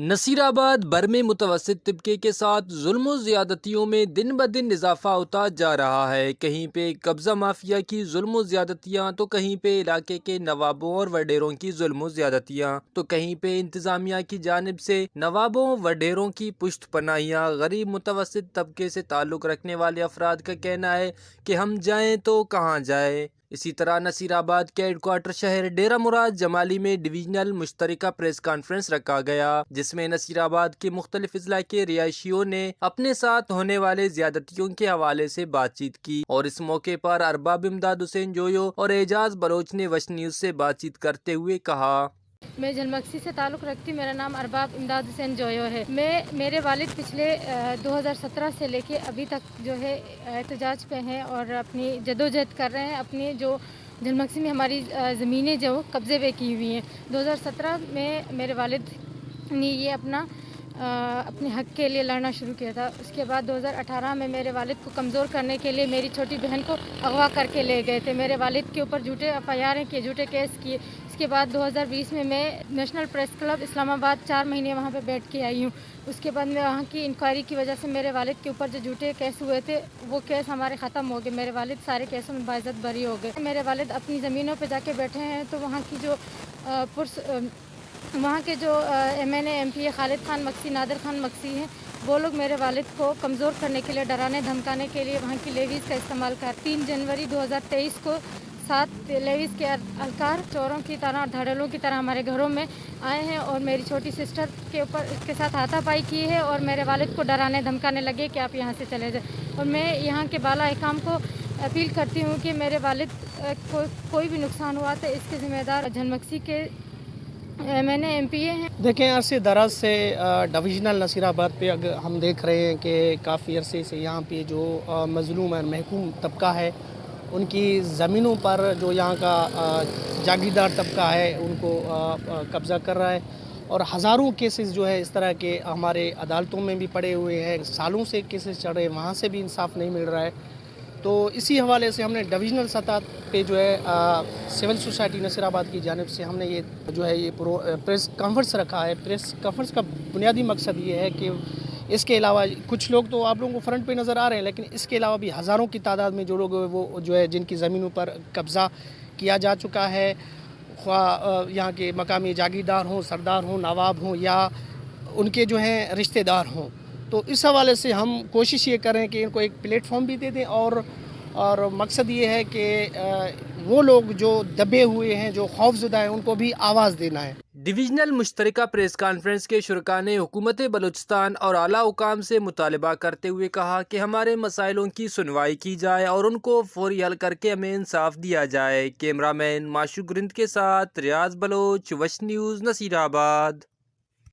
نصیر آباد بر میں متوسط طبقے کے ساتھ ظلم و زیادتیوں میں دن بدن اضافہ ہوتا جا رہا ہے۔ کہیں پہ قبضہ مافیا کی ظلم و زیادتیاں تو کہیں پہ علاقے کے نوابوں اور وڈیروں کی ظلم و زیادتیاں تو کہیں پہ انتظامیہ کی جانب سے نوابوں وڈیروں کی پشت پناہیاں۔ غریب متوسط طبقے سے تعلق رکھنے والے افراد کا کہنا ہے کہ ہم جائیں تو کہاں جائیں۔ اسی طرح نصیر آباد کے ہیڈ کوارٹر شہر ڈیرہ مراد جمالی میں ڈویژنل مشترکہ پریس کانفرنس رکھا گیا، جس میں نصیر آباد کے مختلف اضلاع کے رہائشیوں نے اپنے ساتھ ہونے والے زیادتیوں کے حوالے سے بات چیت کی، اور اس موقع پر ارباب امداد حسین جویو اور اعجاز بلوچ نے وش نیوز سے بات چیت کرتے ہوئے کہا۔ میں جھلمکسی سے تعلق رکھتی، میرا نام ارباب امداد حسین جویو ہے۔ میرے والد پچھلے 2017 سے لے کے ابھی تک جو ہے احتجاج پہ ہیں اور اپنی جدوجہد کر رہے ہیں۔ اپنی جو جھلمکسی میں ہماری زمینیں جو قبضے پہ کی ہوئی ہیں، 2017 میں میرے والد نے یہ اپنے حق کے لیے لڑنا شروع کیا تھا۔ اس کے بعد 2018 میں میرے والد کو کمزور کرنے کے لیے میری چھوٹی بہن کو اغوا کر کے لے گئے تھے۔ میرے والد کے اوپر جھوٹے FIR کیے، جھوٹے کیس کیے۔ اس کے بعد 2020 میں نیشنل پریس کلب اسلام آباد 4 مہینے وہاں پہ بیٹھ کے آئی ہوں۔ اس کے بعد میں وہاں کی انکوائری کی وجہ سے میرے والد کے اوپر جو جھوٹے کیس ہوئے تھے وہ کیس ہمارے ختم ہو گئے۔ میرے والد سارے کیسوں میں باعزت بری ہو گئے۔ میرے والد اپنی زمینوں پہ جا کے بیٹھے ہیں تو وہاں کے جو MNA MP خالد خان مکسی، نادر خان مکسی ہیں، وہ لوگ میرے والد کو کمزور کرنے کے لیے، ڈرانے دھمکانے کے لیے وہاں کی لیویز کا استعمال کر 3 جنوری 2023 کو 7 لیویز کے اہلکار چوروں کی طرح، دھڑیلوں کی طرح ہمارے گھروں میں آئے ہیں اور میری چھوٹی سسٹر کے اوپر اس کے ساتھ ہاتھا پائی کی ہے اور میرے والد کو ڈرانے دھمکانے لگے کہ آپ یہاں سے چلے جائیں۔ اور میں یہاں کے بالا حکام کو اپیل کرتی ہوں کہ میرے والد کو کوئی بھی نقصان ہوا تو اس کے ذمہ دار جھلمکسی کے MNA MP ہیں۔ دیکھیں، عرصے دراز سے ڈویژنل نصیر آباد پہ اگر ہم دیکھ رہے ہیں کہ کافی عرصے سے یہاں پہ جو مظلوم اور محکوم طبقہ ہے، ان کی زمینوں پر جو یہاں کا جاگیردار طبقہ ہے ان کو قبضہ کر رہا ہے، اور ہزاروں کیسز جو ہے اس طرح کے ہمارے عدالتوں میں بھی پڑے ہوئے ہیں، سالوں سے کیسز چڑھ رہے ہیں، وہاں سے بھی انصاف نہیں مل رہا ہے۔ تو اسی حوالے سے ہم نے ڈویژنل سطح پہ جو ہے سول سوسائٹی نصیر آباد کی جانب سے ہم نے یہ پریس کانفرنس رکھا ہے۔ پریس کانفرنس کا بنیادی مقصد یہ ہے کہ اس کے علاوہ کچھ لوگ تو آپ لوگوں کو فرنٹ پہ نظر آ رہے ہیں، لیکن اس کے علاوہ بھی ہزاروں کی تعداد میں جو لوگ وہ جو ہے جن کی زمینوں پر قبضہ کیا جا چکا ہے، خواہ یہاں کے مقامی جاگیردار ہوں، سردار ہوں، نواب ہوں، یا ان کے جو ہیں رشتہ دار ہوں، تو اس حوالے سے ہم کوشش یہ کریں کہ ان کو ایک پلیٹ فارم بھی دے دیں، اور مقصد یہ ہے کہ وہ لوگ جو دبے ہوئے ہیں، جو خوفزدہ ہیں، ان کو بھی آواز دینا ہے۔ ڈویژنل مشترکہ پریس کانفرنس کے شرکاء نے حکومت بلوچستان اور اعلیٰ حکام سے مطالبہ کرتے ہوئے کہا کہ ہمارے مسائلوں کی سنوائی کی جائے اور ان کو فوری حل کر کے ہمیں انصاف دیا جائے۔ کیمرہ مین معشوق گرند کے ساتھ ریاض بلوچ، وش نیوز، نصیر آباد۔